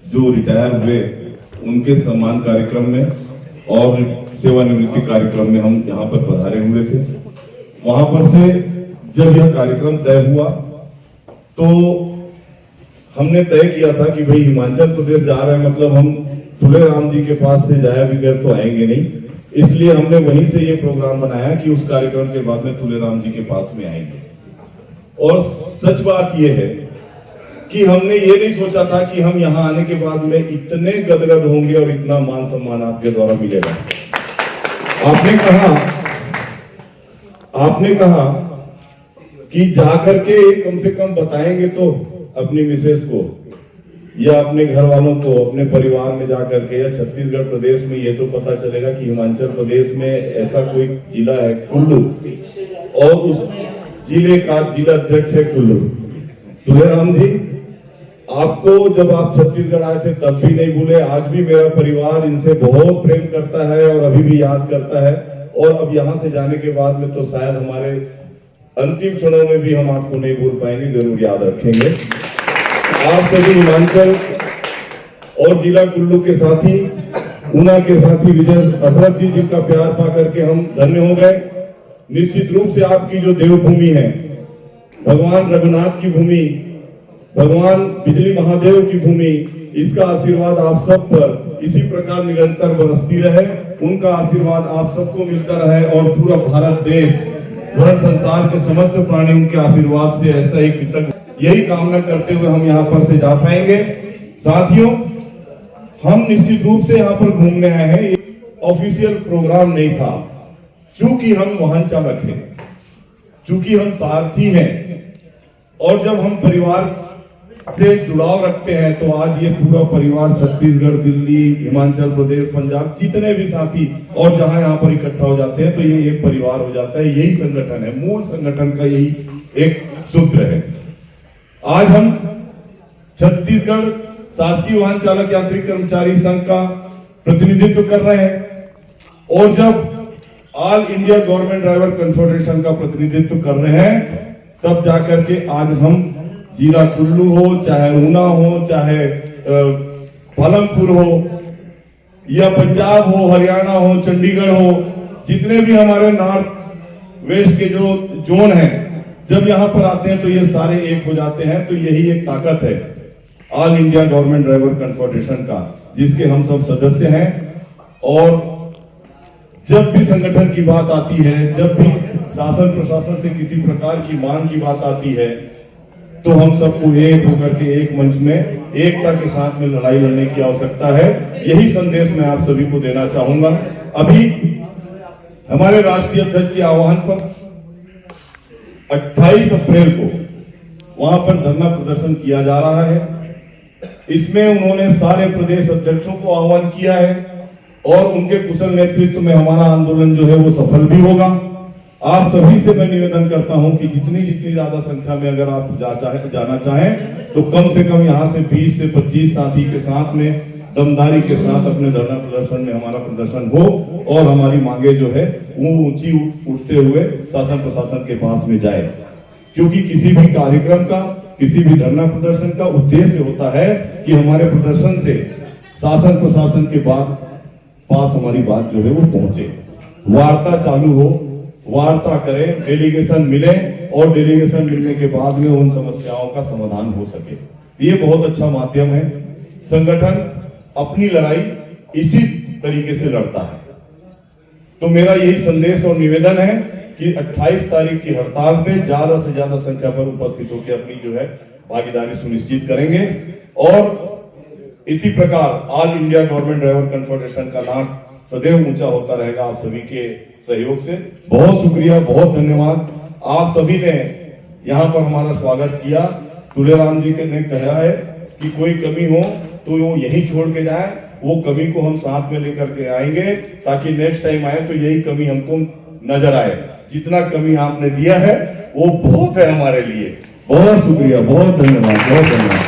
जो रिटायर हुए उनके सम्मान कार्यक्रम में और सेवानिवृत्ति कार्यक्रम में हम यहाँ पर पधारे हुए थे। वहां पर से जब यह कार्यक्रम तय हुआ तो हमने तय किया था कि भाई हिमाचल प्रदेश जा रहे हैं, मतलब हम तुलेराम जी के पास से जाया बगैर तो आएंगे नहीं, इसलिए हमने वहीं से ये प्रोग्राम बनाया कि उस कार्यक्रम के बाद में तुलेराम जी के पास में आएंगे। और सच बात यह है कि हमने ये नहीं सोचा था कि हम यहाँ आने के बाद में इतने गदगद होंगे और इतना मान सम्मान आपके द्वारा मिलेगा। आपने कहा कि जाकर के कम से कम बताएंगे तो अपनी मिसेस को या अपने घर वालों को, अपने परिवार में जाकर के, या छत्तीसगढ़ प्रदेश में ये तो पता चलेगा कि हिमाचल प्रदेश में ऐसा कोई जिला है कुल्लू, और उस जिले का जिला अध्यक्ष है कुल्लू। तुलेराम जी, आपको जब आप छत्तीसगढ़ आए थे तब भी नहीं भूले, आज भी मेरा परिवार इनसे बहुत प्रेम करता है और अभी भी याद करता है, और अब यहाँ से जाने के बाद में तो शायद हमारे अंतिम क्षणों में भी हम आपको नहीं भूल पाएंगे, जरूर याद रखेंगे। आप सभी हिमाचल और जिला कुल्लू के साथी, ऊना के साथी विजय हसरत जी, जिनका प्यार पा करके हम धन्य हो गए। निश्चित रूप से आपकी जो देवभूमि है, भगवान रघुनाथ की भूमि, भगवान बिजली महादेव की भूमि, इसका आशीर्वाद आप सब पर इसी प्रकार निरंतर बरसती रहे, उनका आशीर्वाद आप सबको मिलता रहे, और पूरा भारत देश, भारत संसार के समस्त प्राणी उनके आशीर्वाद से ऐसा ही कृतज्ञ, यही कामना करते हुए हम यहाँ पर से जा पाएंगे। साथियों, हम निश्चित रूप से यहाँ पर घूमने आए हैं, ऑफिशियल प्रोग्राम नहीं था, चूंकि हम वाहन चालक हैं, चूंकि हम सारथी हैं, और जब हम परिवार से जुड़ाव रखते हैं तो आज ये पूरा परिवार छत्तीसगढ़, दिल्ली, हिमाचल प्रदेश, पंजाब, जितने भी साथी और जहां यहाँ पर इकट्ठा हो जाते हैं तो ये एक परिवार हो जाता है। यही संगठन है, मूल संगठन का यही एक सूत्र है। आज हम छत्तीसगढ़ शासकीय वाहन चालक यांत्रिक कर्मचारी संघ का प्रतिनिधित्व कर रहे हैं, और जब all India government driver confederation का प्रतिनिधित्व कर रहे हैं, तब जाकर के आज हम जिला कुल्लू हो, चाहे ऊना हो, चाहे पालमपुर हो, या पंजाब हो, हरियाणा हो, चंडीगढ़ हो, जितने भी हमारे नॉर्थ वेस्ट के जो जोन हैं, जब यहाँ पर आते हैं तो ये सारे एक हो जाते हैं। तो यही एक ताकत है all India government driver confederation का, जिसके हम सब सदस्य हैं। और जब भी संगठन की बात आती है, जब भी शासन प्रशासन से किसी प्रकार की मांग की बात आती है, तो हम सबको एक होकर के एक मंच में एकता के साथ में लड़ाई लड़ने की आवश्यकता है। यही संदेश मैं आप सभी को देना चाहूंगा। अभी हमारे राष्ट्रीय अध्यक्ष के आह्वान पर 28 अप्रैल को वहां पर धरना प्रदर्शन किया जा रहा है। इसमें उन्होंने सारे प्रदेश अध्यक्षों को आह्वान किया है, और उनके कुशल नेतृत्व में हमारा आंदोलन जो है वो सफल भी होगा। आप सभी से मैं निवेदन करता हूं कि जितनी ज्यादा संख्या में अगर आप जाना चाहें तो कम से कम यहां से 20 से 25 साथी के साथ में दमदारी के साथ अपने धरना प्रदर्शन में हमारा प्रदर्शन हो, और हमारी मांगे जो है वो ऊंची उठते हुए शासन प्रशासन के पास में जाए। क्योंकि किसी भी कार्यक्रम का, किसी भी धरना प्रदर्शन का उद्देश्य होता है कि हमारे प्रदर्शन से शासन प्रशासन के पास हमारी बात जो है वो पहुंचे, वार्ता चालू हो, वार्ता करें, डेलीगेशन मिले, और डेलीगेशन मिलने के बाद में उन समस्याओं का समाधान हो सके। ये बहुत अच्छा माध्यम है। संगठन अपनी लड़ाई इसी तरीके से लड़ता है। तो मेरा यही संदेश और निवेदन है कि 28 तारीख की हड़ताल पे ज्यादा से ज्यादा संख्या पर उपस्थित होकर अपनी जो है भागीदारी सुनिश्चित करेंगे, और इसी प्रकार all India government driver confederation का नाम सदैव ऊंचा होता रहेगा आप सभी के सहयोग से। बहुत शुक्रिया, बहुत धन्यवाद। आप सभी ने यहाँ पर हमारा स्वागत किया। तुलेराम जी ने कहा है कि कोई कमी हो तो वो यही छोड़ के जाए, वो कमी को हम साथ में लेकर के आएंगे, ताकि नेक्स्ट टाइम आए तो यही कमी हमको नजर आए। जितना कमी आपने दिया है वो बहुत है हमारे लिए। बहुत शुक्रिया, बहुत धन्यवाद, बहुत धन्यवाद।